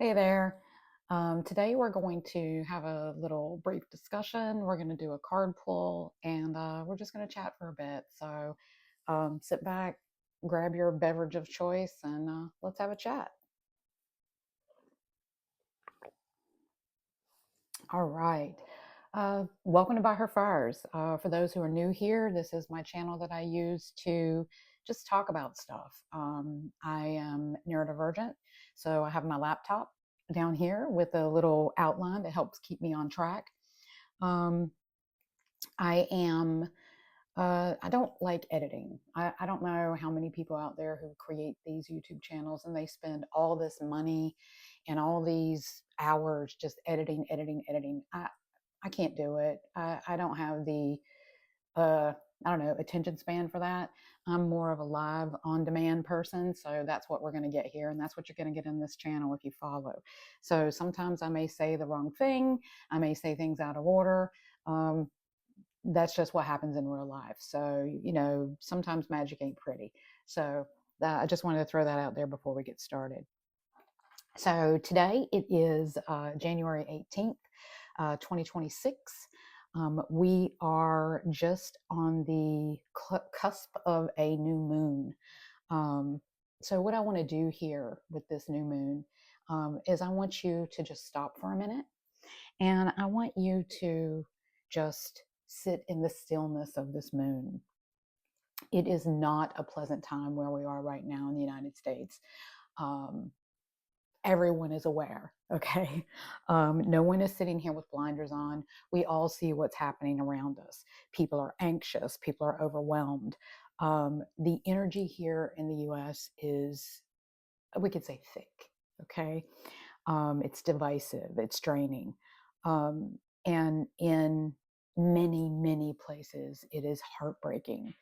Hey there. Today we're going to have a little brief discussion. We're going to do a card pull and we're just going to chat for a bit. So sit back, grab your beverage of choice, and let's have a chat. All right. Welcome to By Her Fires. For those who are new here, this is my channel that I use to just talk about stuff. I am neurodivergent, so I have my laptop down here with a little outline that helps keep me on track. Um, I am. I don't like editing. I don't know how many people out there who create these YouTube channels and they spend all this money and all these hours just editing, editing, editing. I can't do it. I don't have the uh, I don't know, attention span for that. I'm more of a live on demand person. So that's what we're going to get here. And that's what you're going to get in this channel if you follow. So sometimes I may say the wrong thing. I may say things out of order. Um, that's just what happens in real life. So, sometimes magic ain't pretty. So I just wanted to throw that out there before we get started. So today it is January 18th, 2026. We are just on the cusp of a new moon. So what I want to do here with this new moon is I want you to just stop for a minute, and I want you to just sit in the stillness of this moon. It is not a pleasant time where we are right now in the United States. Um, Everyone is aware, okay? No one is sitting here with blinders on. We all see what's happening around us. People are anxious, people are overwhelmed. The energy here in the US is, we could say, thick, okay? It's divisive, it's draining. And in many, many places, it is heartbreaking.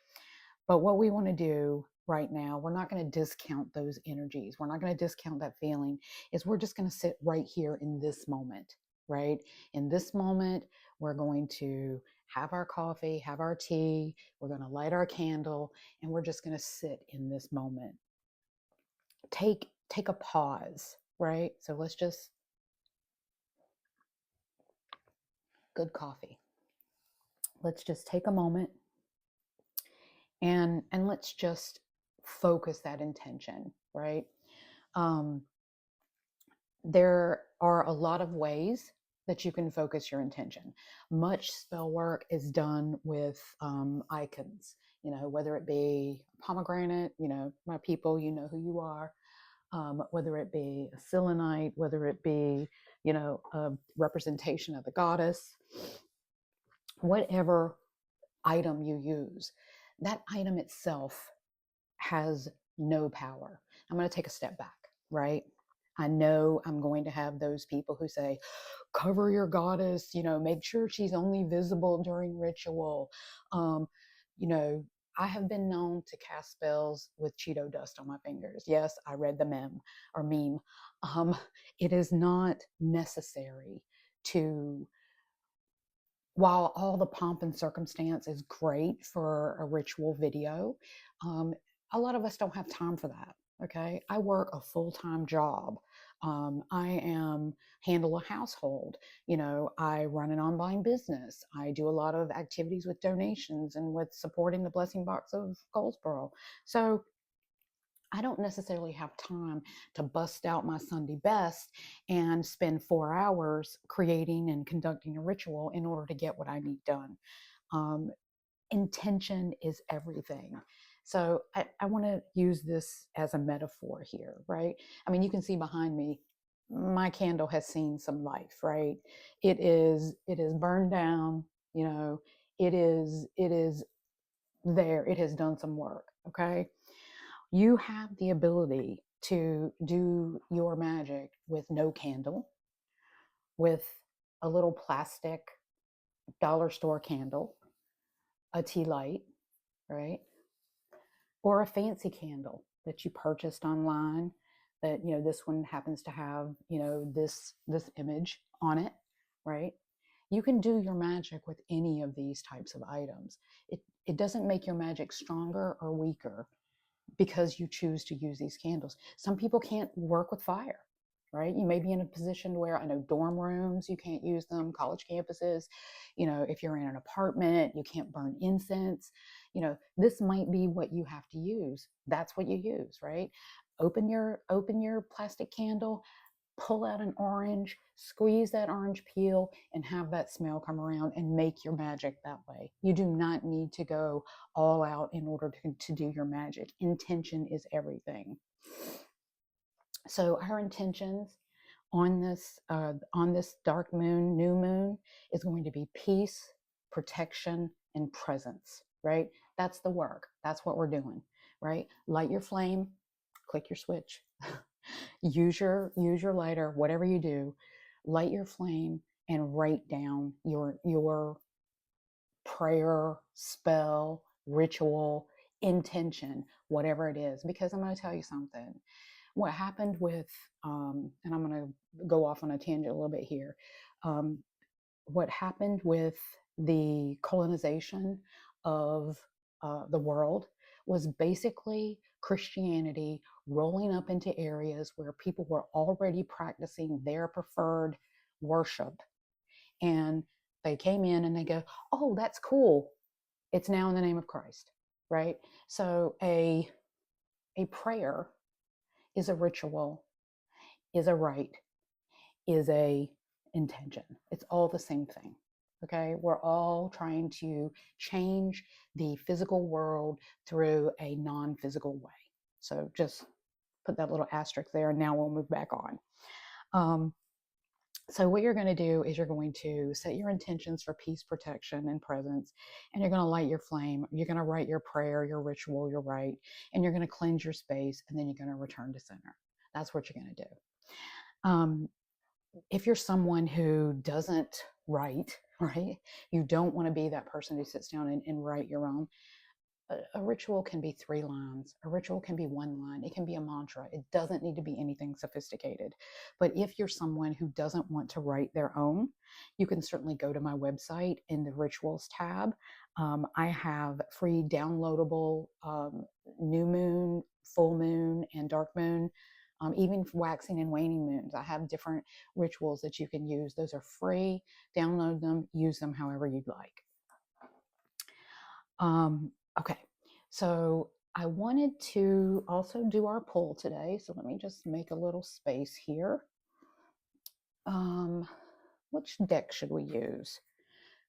But what we want to do right now, we're not going to discount those energies. We're not going to discount that feeling. Is we're just going to sit right here in this moment, right? In this moment, we're going to have our coffee, have our tea, we're going to light our candle, and we're just going to sit in this moment. Take a pause, right? So let's just good coffee. Let's just take a moment and let's just focus that intention, right? um, there are a lot of ways that you can focus your intention. Much spell work is done with icons, whether it be pomegranate, my people, you know who you are, whether it be a selenite, whether it be, a representation of the goddess, whatever item you use, that item itself has no power. I'm going to take a step back, right? I know I'm going to have those people who say, cover your goddess, make sure she's only visible during ritual. Um, you know, I have been known to cast spells with Cheeto dust on my fingers. Yes, I read the meme. Um, it is not necessary to, while all the pomp and circumstance is great for a ritual video, um, a lot of us don't have time for that. Okay, I work a full-time job. I am handle a household. I run an online business. I do a lot of activities with donations and with supporting the Blessing Box of Goldsboro. So I don't necessarily have time to bust out my Sunday best and spend 4 hours creating and conducting a ritual in order to get what I need done. Um, Intention is everything. So I want to use this as a metaphor here, right? I mean, you can see behind me, my candle has seen some life, right? It is burned down, it is there, it has done some work, okay? You have the ability to do your magic with no candle, with a little plastic dollar store candle, a tea light, right? Or a fancy candle that you purchased online that, this one happens to have, this image on it, right? You can do your magic with any of these types of items. It doesn't make your magic stronger or weaker because you choose to use these candles. Some people can't work with fire. right? You may be in a position where, I know dorm rooms, you can't use them, college campuses, if you're in an apartment, you can't burn incense. This might be what you have to use. That's what you use, right? Open your plastic candle, pull out an orange, squeeze that orange peel, and have that smell come around and make your magic that way. You do not need to go all out in order to do your magic. Intention is everything. So our intentions on this dark moon, new moon, is going to be peace, protection, and presence. Right? That's the work. That's what we're doing. Right? Light your flame, click your switch. use your lighter, whatever you do, light your flame and write down your prayer, spell, ritual, intention, whatever it is. Because I'm going to tell you something. What happened with, and I'm going to go off on a tangent a little bit here. What happened with the colonization of the world was basically Christianity rolling up into areas where people were already practicing their preferred worship. And they came in and they go, oh, that's cool. It's now in the name of Christ, right? So a prayer is a ritual, is a rite, is a intention. It's all the same thing. Okay, we're all trying to change the physical world through a non-physical way. So just put that little asterisk there, and now we'll move back on. So what you're going to do is you're going to set your intentions for peace, protection, and presence, and you're going to light your flame. You're going to write your prayer, your ritual, your rite, and you're going to cleanse your space, and then you're going to return to center. That's what you're going to do. If you're someone who doesn't write, right, you don't want to be that person who sits down and write your own. A ritual can be 3 lines. A ritual can be 1 line. It can be a mantra. It doesn't need to be anything sophisticated. But if you're someone who doesn't want to write their own, you can certainly go to my website in the rituals tab. I have free downloadable new moon, full moon, and dark moon. Even waxing and waning moons, I have different rituals that you can use. Those are free. Download them, use them however you'd like. Okay, so I wanted to also do our poll today. So let me just make a little space here. Which deck should we use?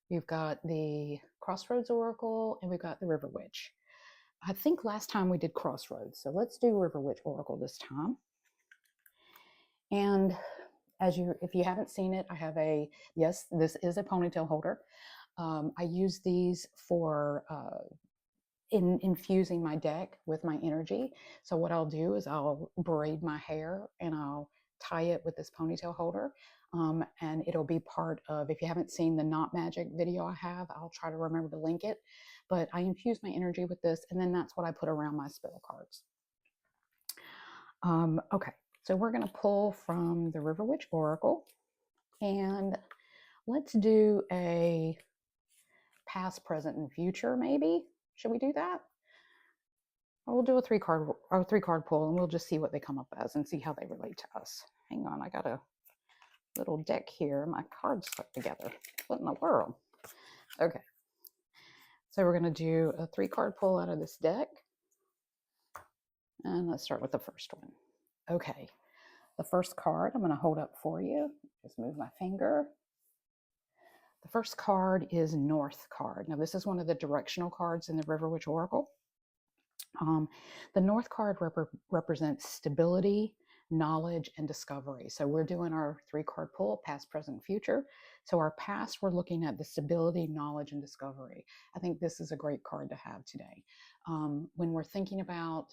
We've got the Crossroads Oracle and we've got the River Witch. I think last time we did Crossroads, so let's do River Witch Oracle this time. And if you haven't seen it, I have yes, this is a ponytail holder. I use these for infusing my deck with my energy. So what I'll do is I'll braid my hair and I'll tie it with this ponytail holder. And it'll be part of, if you haven't seen the Knot Magic video I have, I'll try to remember to link it. But I infuse my energy with this, and then that's what I put around my spell cards. Okay, so we're going to pull from the River Witch Oracle, and let's do a past, present, and future, maybe. Should we do that? We'll do a 3-card pull, and we'll just see what they come up as and see how they relate to us. Hang on, I got a little deck here. My cards stuck together. What in the world? Okay. So we're going to do a 3-card pull out of this deck. And let's start with the first one. Okay. The first card I'm going to hold up for you. Just move my finger. The first card is North card. Now, this is one of the directional cards in the River Witch Oracle. The North card represents stability, knowledge, and discovery. So we're doing our 3-card pull, past, present, future. So our past, we're looking at the stability, knowledge, and discovery. I think this is a great card to have today. When we're thinking about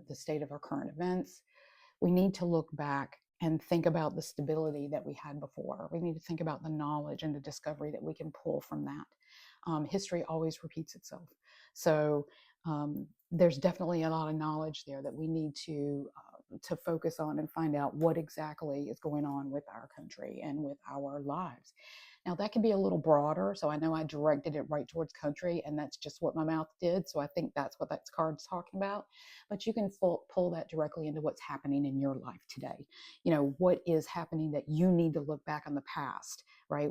the state of our current events, we need to look back and think about the stability that we had before. We need to think about the knowledge and the discovery that we can pull from that. History always repeats itself. So there's definitely a lot of knowledge there that we need to focus on and find out what exactly is going on with our country and with our lives. Now, that can be a little broader. So I know I directed it right towards country, and that's just what my mouth did. So I think that's what that card's talking about. But you can pull that directly into what's happening in your life today. What is happening that you need to look back on the past, right?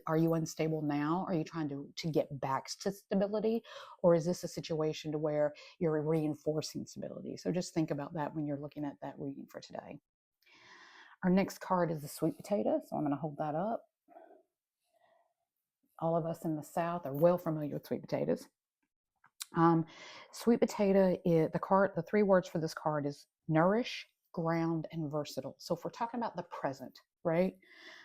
Are you unstable now? Are you trying to get back to stability? Or is this a situation to where you're reinforcing stability? So just think about that when you're looking at that reading for today. Our next card is the sweet potato. So I'm going to hold that up. All of us in the South are well familiar with sweet potatoes. Sweet potato is the 3 words for this card is nourish, ground, and versatile. So if we're talking about the present, right?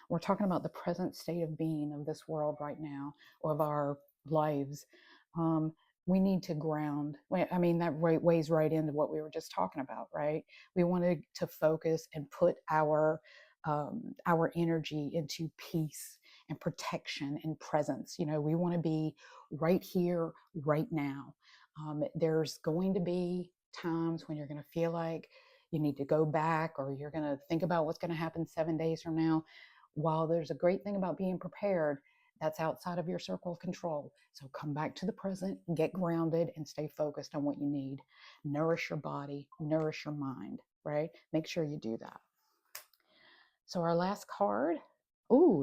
We're talking about the present state of being of this world right now, or of our lives. We need to ground. I mean, that weighs right into what we were just talking about, right? We wanted to focus and put our energy into peace and protection and presence. We want to be right here, right now. There's going to be times when you're going to feel like you need to go back, or you're going to think about what's going to happen 7 days from now. While there's a great thing about being prepared, that's outside of your circle of control. So come back to the present, get grounded, and stay focused on what you need. Nourish your body, nourish your mind, right? Make sure you do that. So our last card,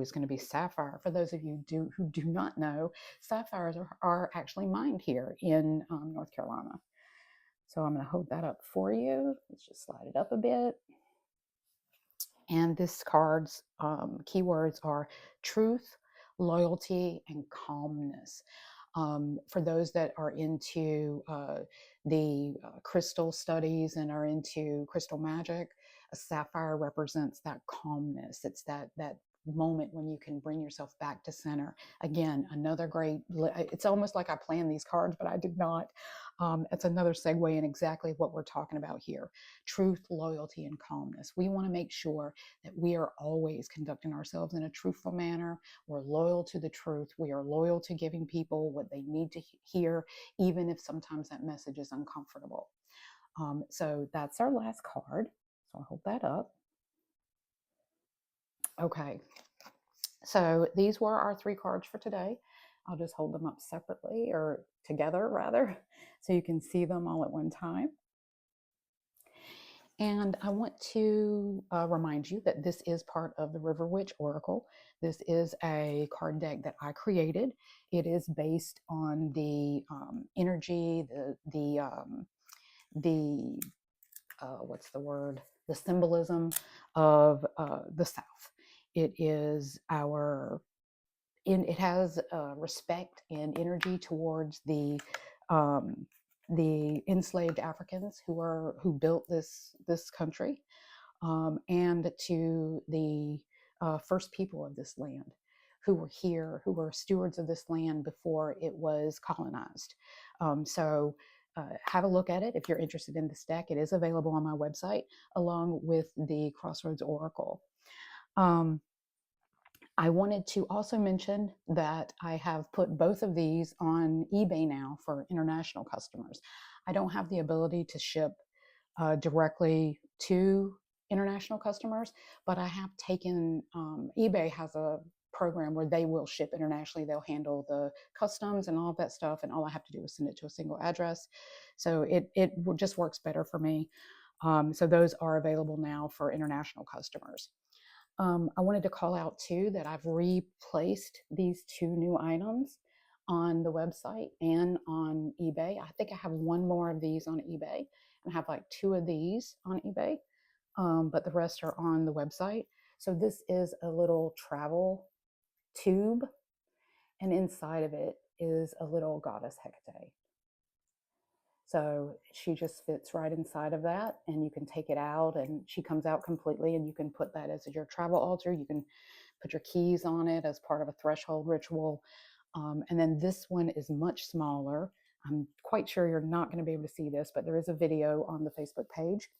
is going to be sapphire. For those of you who do not know, sapphires are actually mined here in North Carolina. So I'm going to hold that up for you. Let's just slide it up a bit. And this card's keywords are truth, loyalty, and calmness. For those that are into the crystal studies and are into crystal magic, a sapphire represents that calmness. It's that moment when you can bring yourself back to center. Again, another great, it's almost like I planned these cards, but I did not. It's another segue in exactly what we're talking about here. Truth, loyalty, and calmness. We want to make sure that we are always conducting ourselves in a truthful manner. We're loyal to the truth. We are loyal to giving people what they need to hear, even if sometimes that message is uncomfortable. So that's our last card. So I'll hold that up. Okay, so these were our 3 cards for today. I'll just hold them up separately, or together rather, so you can see them all at one time. And I want to remind you that this is part of the River Witch Oracle. This is a card deck that I created. It is based on the energy, what's the word? The symbolism of the South. It has respect and energy towards the enslaved Africans who built this country, and to the first people of this land who were here, who were stewards of this land before it was colonized. So have a look at it if you're interested in this deck. It is available on my website along with the Crossroads Oracle. I wanted to also mention that I have put both of these on eBay now for international customers. I don't have the ability to ship directly to international customers, but I have taken, eBay has a program where they will ship internationally. They'll handle the customs and all of that stuff, and all I have to do is send it to a single address. So it just works better for me. So those are available now for international customers. I wanted to call out too that I've replaced these 2 new items on the website and on eBay. I think I have 1 more of these on eBay, and I have like 2 of these on eBay, but the rest are on the website. So this is a little travel tube, and inside of it is a little goddess Hecate. So she just fits right inside of that, and you can take it out, and she comes out completely, and you can put that as your travel altar. You can put your keys on it as part of a threshold ritual. And then this one is much smaller. I'm quite sure you're not going to be able to see this, but there is a video on the Facebook page.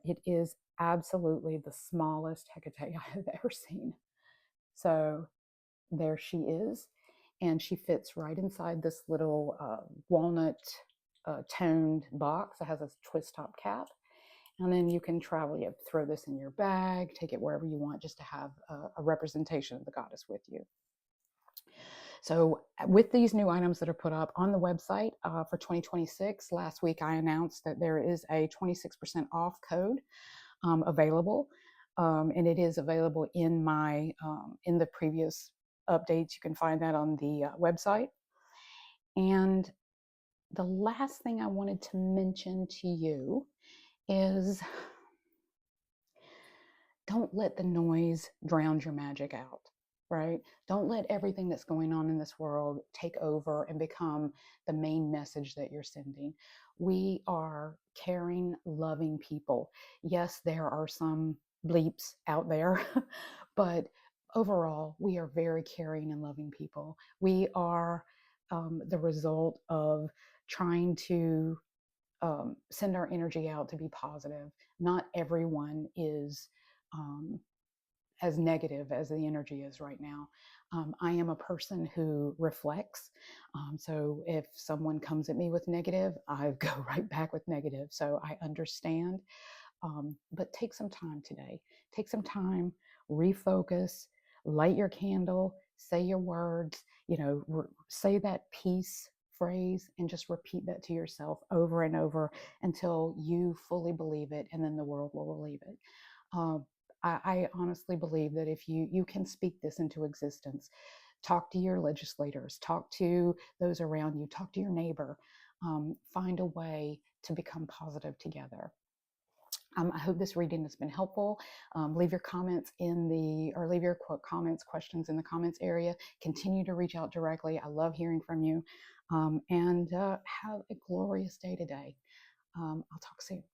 It is absolutely the smallest Hecate I have ever seen. So there she is, and she fits right inside this little walnut toned box. It has a twist top cap, And then you can travel, you throw this in your bag, take it wherever you want, just to have a representation of the goddess with you. So with these new items that are put up on the website for 2026, last week I announced that there is a 26% off code available. And it is available in my in the previous updates. You can find that on the website. And the last thing I wanted to mention to you is don't let the noise drown your magic out, right? Don't let everything that's going on in this world take over and become the main message that you're sending. We are caring, loving people. Yes, there are some bleeps out there, but overall, we are very caring and loving people. We are the result of trying to send our energy out to be positive. Not everyone is as negative as the energy is right now. I am a person who reflects. So if someone comes at me with negative, I go right back with negative. So I understand. But take some time today. Take some time, refocus, light your candle, say your words, say that peace phrase and just repeat that to yourself over and over until you fully believe it, and then the world will believe it. Um, I honestly believe that if you can speak this into existence, talk to your legislators, talk to those around you, talk to your neighbor, find a way to become positive together. I hope this reading has been helpful. Leave your comments leave your comments, questions in the comments area. Continue to reach out directly. I love hearing from you. And have a glorious day today. I'll talk soon.